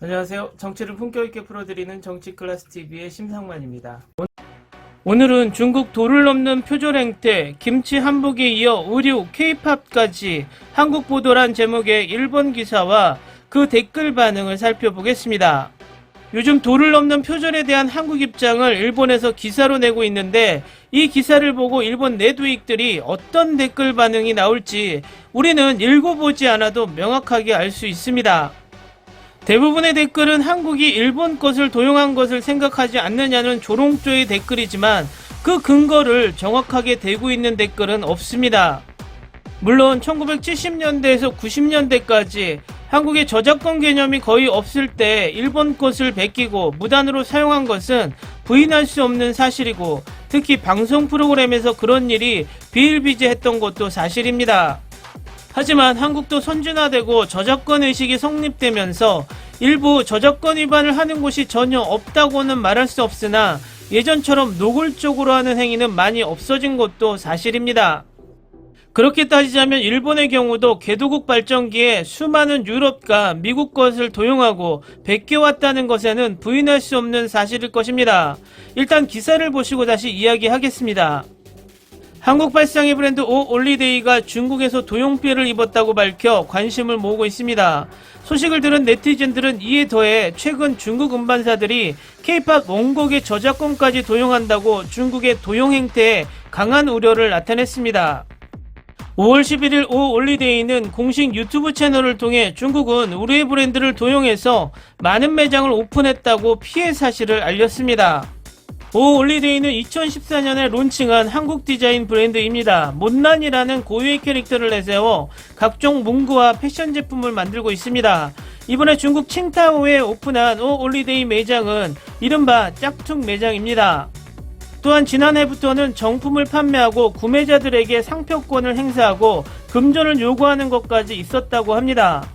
안녕하세요. 정치를 품격 있게 풀어드리는 정치클래스TV의 심상만입니다. 오늘은 중국 도를 넘는 표절 행태, 김치 한복에 이어 의류, K-팝까지 한국 보도란 제목의 일본 기사와 그 댓글 반응을 살펴보겠습니다. 요즘 도를 넘는 표절에 대한 한국 입장을 일본에서 기사로 내고 있는데 이 기사를 보고 일본 내두익들이 어떤 댓글 반응이 나올지 우리는 읽어보지 않아도 명확하게 알 수 있습니다. 대부분의 댓글은 한국이 일본 것을 도용한 것을 생각하지 않느냐는 조롱조의 댓글이지만 그 근거를 정확하게 대고 있는 댓글은 없습니다. 물론 1970년대에서 90년대까지 한국의 저작권 개념이 거의 없을 때 일본 것을 베끼고 무단으로 사용한 것은 부인할 수 없는 사실이고 특히 방송 프로그램에서 그런 일이 비일비재했던 것도 사실입니다. 하지만 한국도 선진화되고 저작권 의식이 성립되면서 일부 저작권 위반을 하는 곳이 전혀 없다고는 말할 수 없으나 예전처럼 노골적으로 하는 행위는 많이 없어진 것도 사실입니다. 그렇게 따지자면 일본의 경우도 개도국 발전기에 수많은 유럽과 미국 것을 도용하고 베껴왔다는 것에는 부인할 수 없는 사실일 것입니다. 일단 기사를 보시고 다시 이야기하겠습니다. 한국 발상의 브랜드 오올리데이가 중국에서 도용 피해를 입었다고 밝혀 관심을 모으고 있습니다. 소식을 들은 네티즌들은 이에 더해 최근 중국 음반사들이 K-팝 원곡의 저작권까지 도용한다고 중국의 도용 행태에 강한 우려를 나타냈습니다. 5월 11일 오올리데이는 공식 유튜브 채널을 통해 중국은 우리의 브랜드를 도용해서 많은 매장을 오픈했다고 피해 사실을 알렸습니다. 오올리데이는 2014년에 론칭한 한국 디자인 브랜드입니다. 못난이라는 고유의 캐릭터를 내세워 각종 문구와 패션 제품을 만들고 있습니다. 이번에 중국 칭타오에 오픈한 오올리데이 매장은 이른바 짝퉁 매장입니다. 또한 지난해부터는 정품을 판매하고 구매자들에게 상표권을 행사하고 금전을 요구하는 것까지 있었다고 합니다.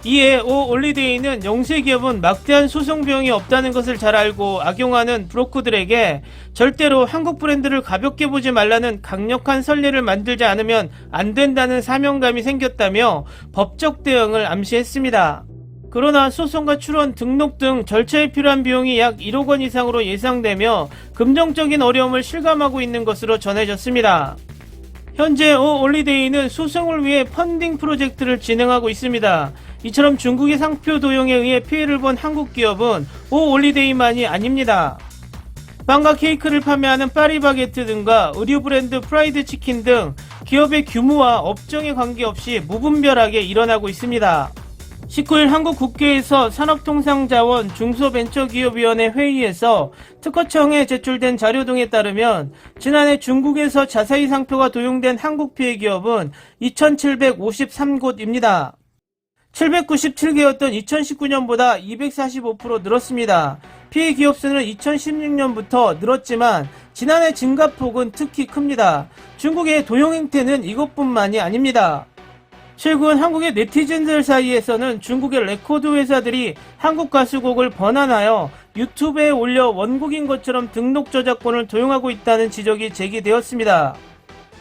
이에 오올리데이는 영세기업은 막대한 소송 비용이 없다는 것을 잘 알고 악용하는 브로커들에게 절대로 한국 브랜드를 가볍게 보지 말라는 강력한 선례를 만들지 않으면 안 된다는 사명감이 생겼다며 법적 대응을 암시했습니다. 그러나 소송과 출원, 등록 등 절차에 필요한 비용이 약 1억 원 이상으로 예상되며 금전적인 어려움을 실감하고 있는 것으로 전해졌습니다. 현재 오올리데이는 소송을 위해 펀딩 프로젝트를 진행하고 있습니다. 이처럼 중국의 상표 도용에 의해 피해를 본 한국 기업은 오올리데이만이 아닙니다. 빵과 케이크를 판매하는 파리바게트 등과 의류 브랜드 프라이드 치킨 등 기업의 규모와 업종에 관계없이 무분별하게 일어나고 있습니다. 19일 한국 국회에서 산업통상자원 중소벤처기업위원회 회의에서 특허청에 제출된 자료 등에 따르면 지난해 중국에서 자사이 상표가 도용된 한국 피해 기업은 2,753곳입니다. 797개였던 2019년보다 245% 늘었습니다. 피해 기업 수는 2016년부터 늘었지만 지난해 증가폭은 특히 큽니다. 중국의 도용 행태는 이것뿐만이 아닙니다. 최근 한국의 네티즌들 사이에서는 중국의 레코드 회사들이 한국 가수곡을 번안하여 유튜브에 올려 원곡인 것처럼 등록 저작권을 도용하고 있다는 지적이 제기되었습니다.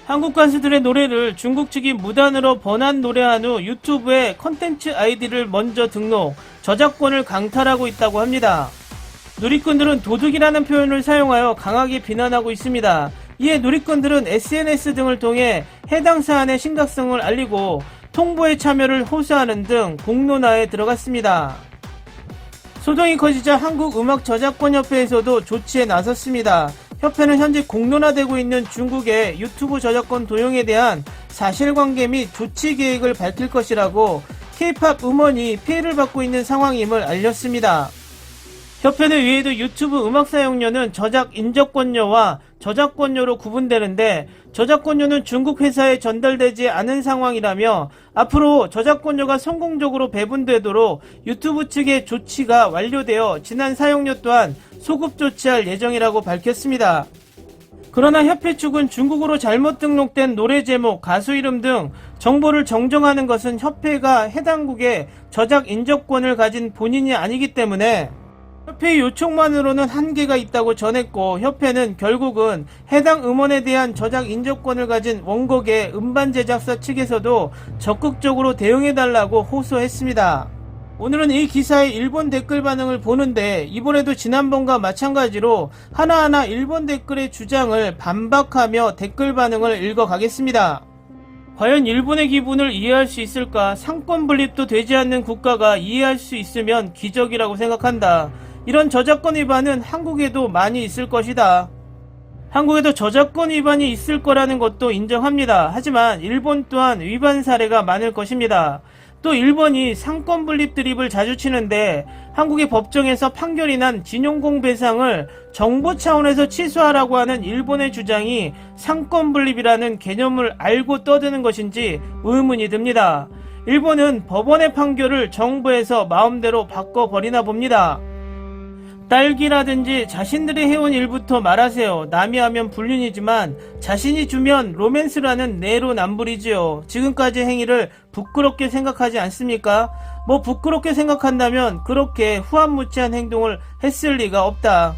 한국 가수들의 노래를 중국 측이 무단으로 번안 노래한 후 유튜브에 컨텐츠 아이디를 먼저 등록, 저작권을 강탈하고 있다고 합니다. 누리꾼들은 도둑이라는 표현을 사용하여 강하게 비난하고 있습니다. 이에 누리꾼들은 SNS 등을 통해 해당 사안의 심각성을 알리고 통보에 참여를 호소하는 등 공론화에 들어갔습니다. 소동이 커지자 한국음악저작권협회에서도 조치에 나섰습니다. 협회는 현재 공론화되고 있는 중국의 유튜브 저작권 도용에 대한 사실관계 및 조치 계획을 밝힐 것이라고 K-팝 음원이 피해를 받고 있는 상황임을 알렸습니다. 협회는 위에도 유튜브 음악 사용료는 저작 인적권료와 저작권료로 구분되는데 저작권료는 중국 회사에 전달되지 않은 상황이라며 앞으로 저작권료가 성공적으로 배분되도록 유튜브 측의 조치가 완료되어 지난 사용료 또한 소급 조치할 예정이라고 밝혔습니다. 그러나 협회 측은 중국어로 잘못 등록된 노래 제목, 가수 이름 등 정보를 정정하는 것은 협회가 해당국의 저작 인적권을 가진 본인이 아니기 때문에 협회의 요청만으로는 한계가 있다고 전했고 협회는 결국은 해당 음원에 대한 저작 인적권을 가진 원곡의 음반 제작사 측에서도 적극적으로 대응해달라고 호소했습니다. 오늘은 이 기사의 일본 댓글 반응을 보는데 이번에도 지난번과 마찬가지로 하나하나 일본 댓글의 주장을 반박하며 댓글 반응을 읽어가겠습니다. 과연 일본의 기분을 이해할 수 있을까? 상권 분립도 되지 않는 국가가 이해할 수 있으면 기적이라고 생각한다. 이런 저작권 위반은 한국에도 많이 있을 것이다. 한국에도 저작권 위반이 있을 거라는 것도 인정합니다. 하지만 일본 또한 위반 사례가 많을 것입니다. 또 일본이 상권 분립 드립을 자주 치는데 한국의 법정에서 판결이 난 진용공 배상을 정부 차원에서 취소하라고 하는 일본의 주장이 상권 분립이라는 개념을 알고 떠드는 것인지 의문이 듭니다. 일본은 법원의 판결을 정부에서 마음대로 바꿔버리나 봅니다. 딸기라든지 자신들이 해온 일부터 말하세요. 남이 하면 불륜이지만 자신이 주면 로맨스라는 내로남불이지요. 지금까지 행위를 부끄럽게 생각하지 않습니까? 뭐 부끄럽게 생각한다면 그렇게 후한무치한 행동을 했을 리가 없다.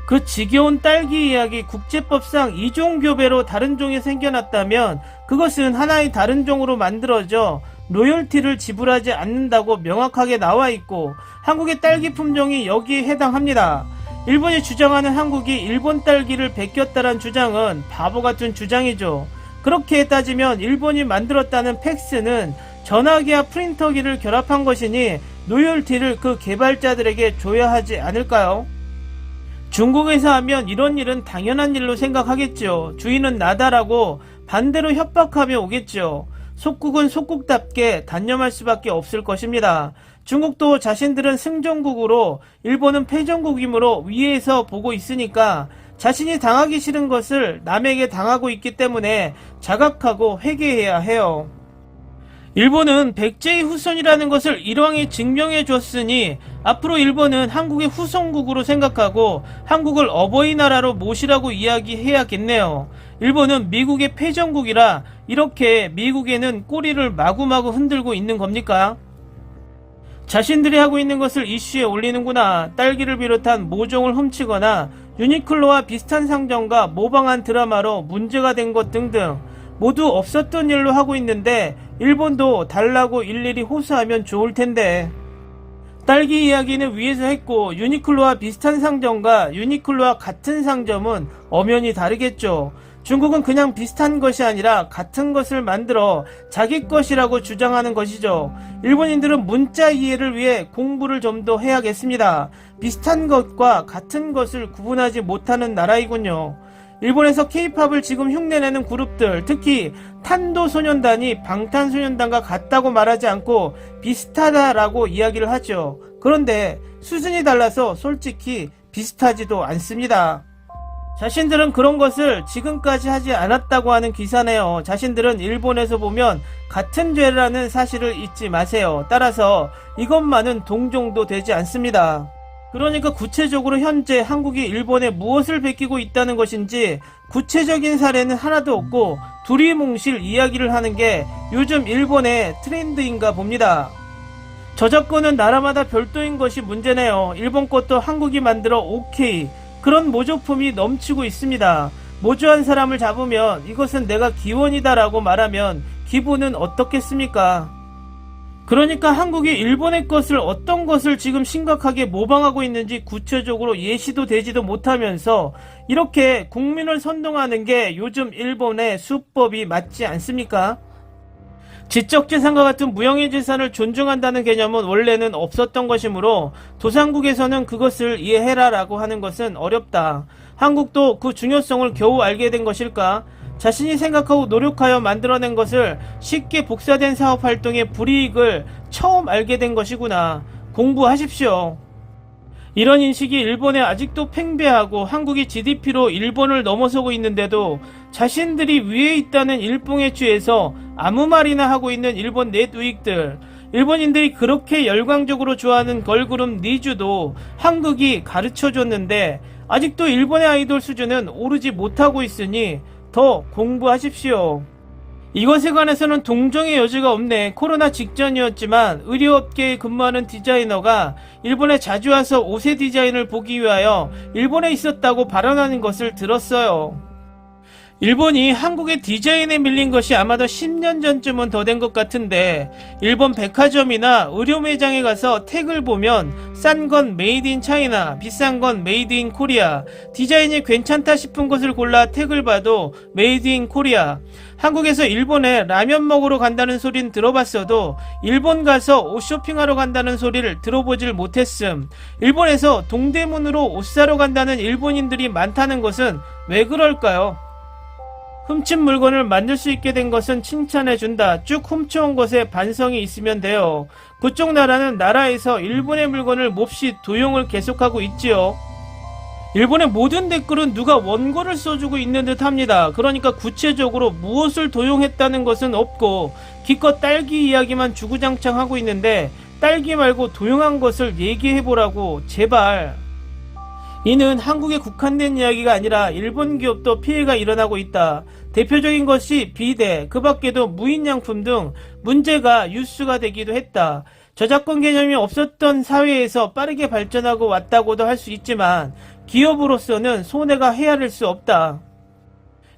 그 지겨운 딸기 이야기 국제법상 이종교배로 다른 종이 생겨났다면 그것은 하나의 다른 종으로 만들어져 로열티를 지불하지 않는다고 명확하게 나와있고 한국의 딸기 품종이 여기에 해당합니다. 일본이 주장하는 한국이 일본 딸기를 베꼈다는 주장은 바보같은 주장이죠. 그렇게 따지면 일본이 만들었다는 팩스는 전화기와 프린터기를 결합한 것이니 로열티를 그 개발자들에게 줘야 하지 않을까요? 중국에서 하면 이런 일은 당연한 일로 생각하겠죠. 주인은 나다라고 반대로 협박하며 오겠죠. 속국은 속국답게 단념할 수밖에 없을 것입니다. 중국도 자신들은 승전국으로 일본은 패전국이므로 위에서 보고 있으니까 자신이 당하기 싫은 것을 남에게 당하고 있기 때문에 자각하고 회개해야 해요. 일본은 백제의 후손이라는 것을 일왕이 증명해 줬으니 앞으로 일본은 한국의 후손국으로 생각하고 한국을 어버이나라로 모시라고 이야기해야겠네요. 일본은 미국의 패전국이라 이렇게 미국에는 꼬리를 마구마구 흔들고 있는 겁니까? 자신들이 하고 있는 것을 이슈에 올리는구나. 딸기를 비롯한 모종을 훔치거나 유니클로와 비슷한 상점과 모방한 드라마로 문제가 된 것 등등 모두 없었던 일로 하고 있는데 일본도 달라고 일일이 호소하면 좋을 텐데. 딸기 이야기는 위에서 했고 유니클로와 비슷한 상점과 유니클로와 같은 상점은 엄연히 다르겠죠. 중국은 그냥 비슷한 것이 아니라 같은 것을 만들어 자기 것이라고 주장하는 것이죠. 일본인들은 문자 이해를 위해 공부를 좀 더 해야겠습니다. 비슷한 것과 같은 것을 구분하지 못하는 나라이군요. 일본에서 K-팝을 지금 흉내내는 그룹들, 특히 탄도소년단이 방탄소년단과 같다고 말하지 않고 비슷하다라고 이야기를 하죠. 그런데 수준이 달라서 솔직히 비슷하지도 않습니다. 자신들은 그런 것을 지금까지 하지 않았다고 하는 기사네요. 자신들은 일본에서 보면 같은 죄라는 사실을 잊지 마세요. 따라서 이것만은 동종도 되지 않습니다. 그러니까 구체적으로 현재 한국이 일본에 무엇을 베끼고 있다는 것인지 구체적인 사례는 하나도 없고 두리뭉실 이야기를 하는 게 요즘 일본의 트렌드인가 봅니다. 저작권은 나라마다 별도인 것이 문제네요. 일본 것도 한국이 만들어 오케이. 그런 모조품이 넘치고 있습니다. 모조한 사람을 잡으면 이것은 내가 기원이다 라고 말하면 기분은 어떻겠습니까? 그러니까 한국이 일본의 것을 어떤 것을 지금 심각하게 모방하고 있는지 구체적으로 예시도 되지도 못하면서 이렇게 국민을 선동하는 게 요즘 일본의 수법이 맞지 않습니까? 지적재산과 같은 무형의 재산을 존중한다는 개념은 원래는 없었던 것이므로 도상국에서는 그것을 이해해라 라고 하는 것은 어렵다. 한국도 그 중요성을 겨우 알게 된 것일까? 자신이 생각하고 노력하여 만들어낸 것을 쉽게 복사된 사업활동의 불이익을 처음 알게 된 것이구나. 공부하십시오. 이런 인식이 일본에 아직도 팽배하고 한국이 GDP로 일본을 넘어서고 있는데도 자신들이 위에 있다는 일봉에 취해서 아무 말이나 하고 있는 일본 넷 우익들. 일본인들이 그렇게 열광적으로 좋아하는 걸그룹 니쥬도 한국이 가르쳐줬는데 아직도 일본의 아이돌 수준은 오르지 못하고 있으니 더 공부하십시오. 이것에 관해서는 동정의 여지가 없네. 코로나 직전이었지만 의료업계에 근무하는 디자이너가 일본에 자주 와서 옷의 디자인을 보기 위하여 일본에 있었다고 발언하는 것을 들었어요. 일본이 한국의 디자인에 밀린 것이 아마도 10년 전쯤은 더 된 것 같은데, 일본 백화점이나 의료 매장에 가서 택을 보면 싼 건 메이드 인 차이나, 비싼 건 메이드 인 코리아, 디자인이 괜찮다 싶은 것을 골라 택을 봐도 메이드 인 코리아. 한국에서 일본에 라면 먹으러 간다는 소린 들어봤어도 일본 가서 옷 쇼핑하러 간다는 소리를 들어보질 못했음. 일본에서 동대문으로 옷 사러 간다는 일본인들이 많다는 것은 왜 그럴까요? 훔친 물건을 만들 수 있게 된 것은 칭찬해준다. 쭉 훔쳐온 것에 반성이 있으면 돼요. 그쪽 나라는 나라에서 일본의 물건을 몹시 도용을 계속하고 있지요. 일본의 모든 댓글은 누가 원고를 써주고 있는 듯 합니다. 그러니까 구체적으로 무엇을 도용했다는 것은 없고 기껏 딸기 이야기만 주구장창 하고 있는데, 딸기 말고 도용한 것을 얘기해보라고 제발. 이는 한국에 국한된 이야기가 아니라 일본 기업도 피해가 일어나고 있다. 대표적인 것이 비데, 그 밖에도 무인양품 등 문제가 뉴스가 되기도 했다. 저작권 개념이 없었던 사회에서 빠르게 발전하고 왔다고도 할 수 있지만 기업으로서는 손해가 헤아릴 수 없다.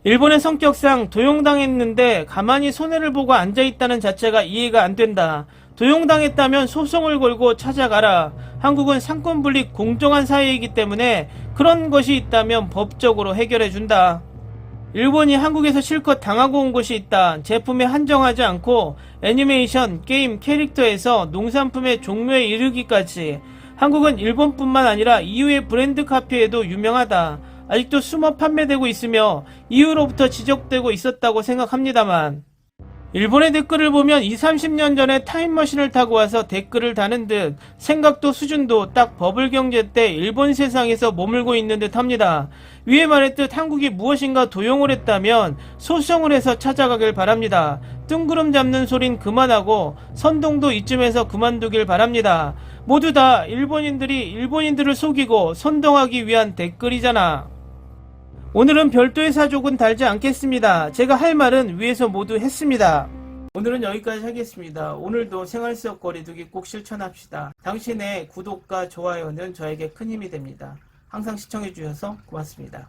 일본의 성격상 도용당했는데 가만히 손해를 보고 앉아있다는 자체가 이해가 안 된다. 도용당했다면 소송을 걸고 찾아가라. 한국은 상권분립 공정한 사회이기 때문에 그런 것이 있다면 법적으로 해결해준다. 일본이 한국에서 실컷 당하고 온 것이 있다. 제품에 한정하지 않고 애니메이션, 게임, 캐릭터에서 농산품의 종묘에 이르기까지. 한국은 일본뿐만 아니라 EU의 브랜드 카피에도 유명하다. 아직도 숨어 판매되고 있으며 EU로부터 지적되고 있었다고 생각합니다만, 일본의 댓글을 보면 20, 30년 전에 타임머신을 타고 와서 댓글을 다는 듯, 생각도 수준도 딱 버블 경제 때 일본 세상에서 머물고 있는 듯 합니다. 위에 말했듯 한국이 무엇인가 도용을 했다면 소송을 해서 찾아가길 바랍니다. 뜬구름 잡는 소린 그만하고 선동도 이쯤에서 그만두길 바랍니다. 모두 다 일본인들이 일본인들을 속이고 선동하기 위한 댓글이잖아. 오늘은 별도의 사족은 달지 않겠습니다. 제가 할 말은 위에서 모두 했습니다. 오늘은 여기까지 하겠습니다. 오늘도 생활 속 거리두기 꼭 실천합시다. 당신의 구독과 좋아요는 저에게 큰 힘이 됩니다. 항상 시청해주셔서 고맙습니다.